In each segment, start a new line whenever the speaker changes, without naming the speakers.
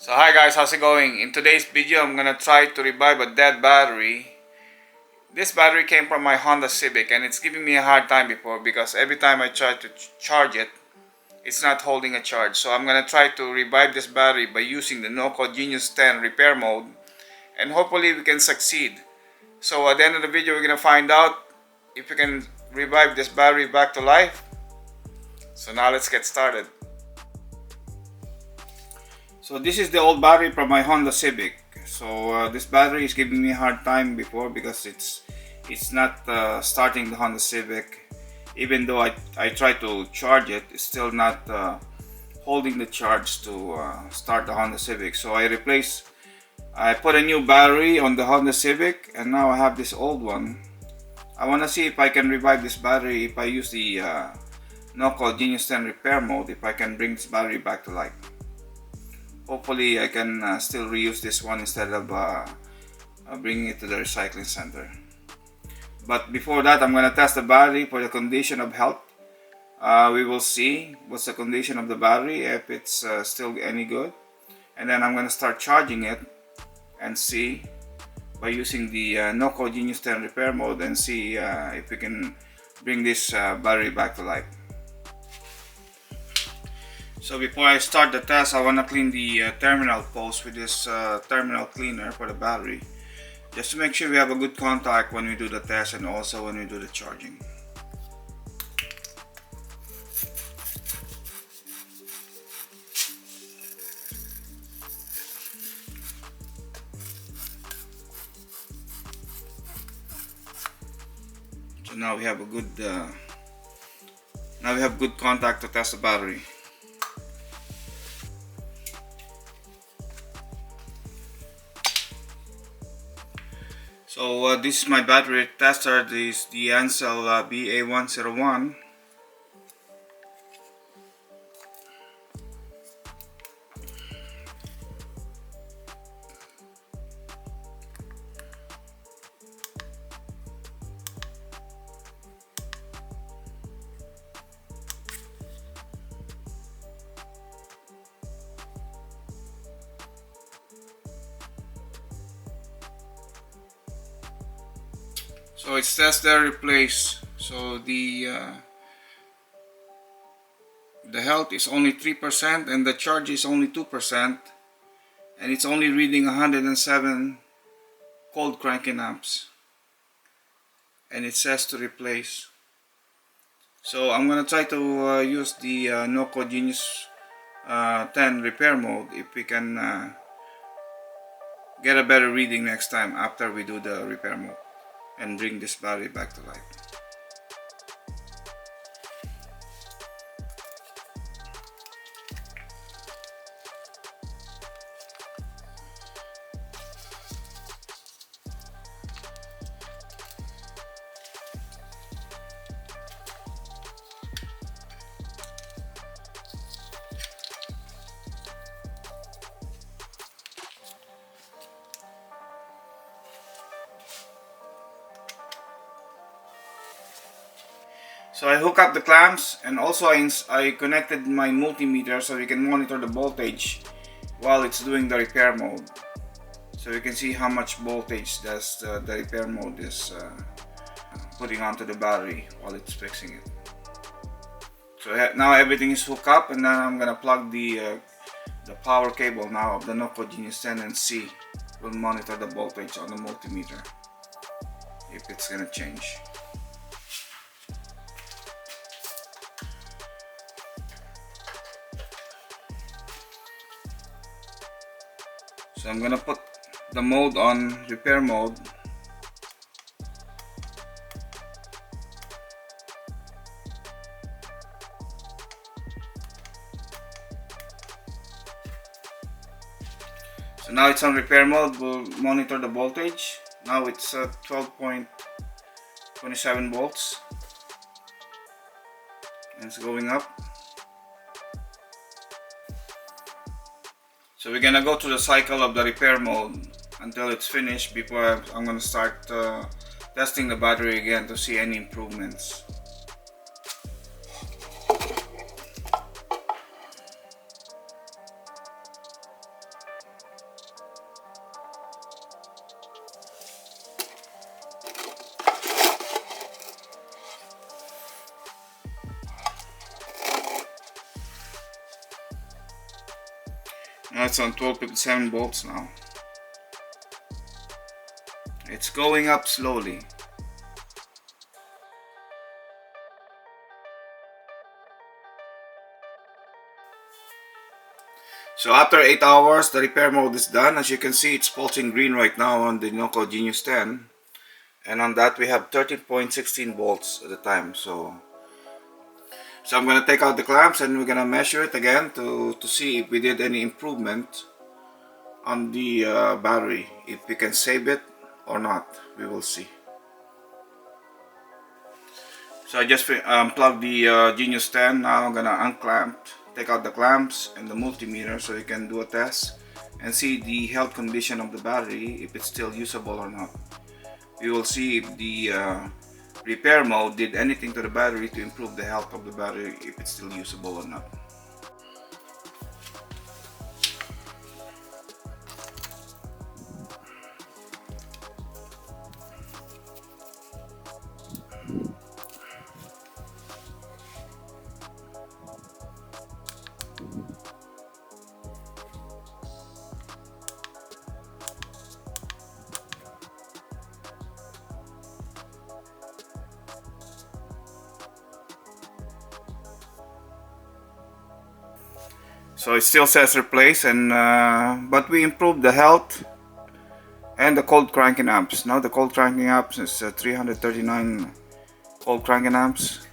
So hi guys, how's it going? In today's video, I'm gonna try to revive a dead battery. This battery came from my Honda Civic and it's giving me a hard time before because every time I try to charge it, it's not holding a charge. So I'm gonna try to revive this battery by using the NOCO Genius 10 repair mode, and hopefully we can succeed. So at the end of the video, we're gonna find out if we can revive this battery back to life. So now let's get started. So this is the old battery from my Honda Civic. So this battery is giving me a hard time before because it's not starting the Honda Civic. Even though I try to charge it, it's still not holding the charge to start the Honda Civic. So I put a new battery on the Honda Civic, and now I have this old one. I want to see if I can revive this battery if I use the NOCO Genius 10 repair mode, if I can bring this battery back to life. Hopefully I can still reuse this one instead of bringing it to the recycling center. But before that, I'm going to test the battery for the condition of health. We will see what's the condition of the battery, if it's still any good. And then I'm going to start charging it and see by using the NOCO Genius 10 repair mode, and see if we can bring this battery back to life. So before I start the test, I want to clean the terminal post with this terminal cleaner for the battery, just to make sure we have a good contact when we do the test and also when we do the charging. So now we have a good good contact to test the battery. So this is my battery tester. This is the Ansel BA101. So it says there replace. So the health is only 3% and the charge is only 2%, and it's only reading 107 cold cranking amps, and it says to replace. So I'm gonna try to use the NOCO Genius 10 repair mode, if we can get a better reading next time after we do the repair mode and bring this battery back to life. So I hook up the clamps, and also I connected my multimeter so we can monitor the voltage while it's doing the repair mode. So you can see how much voltage does the repair mode is putting onto the battery while it's fixing it. So now everything is hooked up, and then I'm gonna plug the power cable now of the NOCO Genius 10 and see. We'll monitor the voltage on the multimeter if it's gonna change. So I'm gonna put the mode on repair mode. So now it's on repair mode. We'll monitor the voltage. Now it's 12.27 volts, and it's going up. So we're gonna go through the cycle of the repair mode until it's finished before I'm gonna start testing the battery again to see any improvements. Now it's on 1257 volts now. It's going up slowly. So after 8 hours, the repair mode is done. As you can see, it's pulsing green right now on the NOCO Genius 10. And on that we have 13.16 volts at the time. So I'm going to take out the clamps and we're going to measure it again to see if we did any improvement on the battery. If we can save it or not, we will see. So I just unplugged the Genius 10. Now I'm going to unclamp, take out the clamps and the multimeter so you can do a test and see the health condition of the battery, if it's still usable or not. We will see if the repair mode did anything to the battery to improve the health of the battery, if it's still usable or not. So it still says replace, and but we improved the health and the cold cranking amps. Now the cold cranking amps is 339 cold cranking amps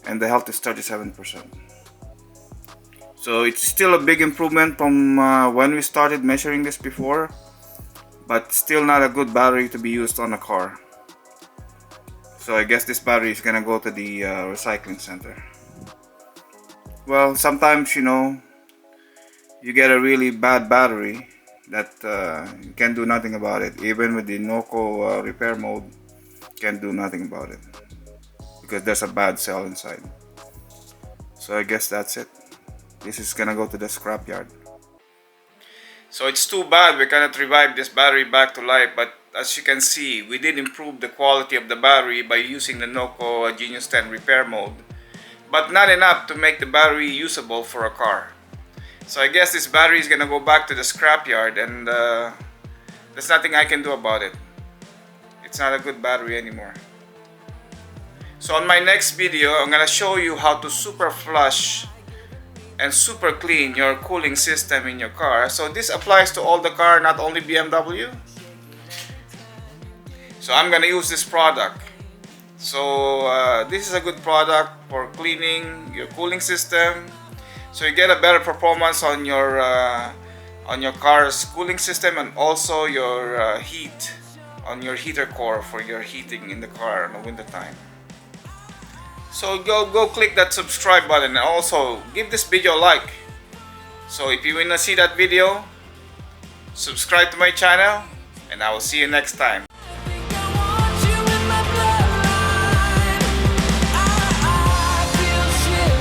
and the health is 37%. So it's still a big improvement from when we started measuring this before, but still not a good battery to be used on a car. So I guess this battery is gonna go to the recycling center. Well, sometimes, you know, you get a really bad battery that you can't do nothing about it. Even with the NOCO repair mode, can't do nothing about it because there's a bad cell inside. So I guess that's it. This is gonna go to the scrapyard. So it's too bad we cannot revive this battery back to life, but as you can see, we did improve the quality of the battery by using the NOCO Genius 10 repair mode, but not enough to make the battery usable for a car. So I guess this battery is gonna go back to the scrapyard, and there's nothing I can do about it. It's not a good battery anymore. So on my next video, I'm gonna show you how to super flush and super clean your cooling system in your car. So this applies to all the car, not only BMW. So I'm gonna use this product. So this is a good product for cleaning your cooling system. So you get a better performance on your car's cooling system, and also your heat on your heater core for your heating in the car in the winter time. So go click that subscribe button and also give this video a like. So if you want to see that video, subscribe to my channel, and I will see you next time.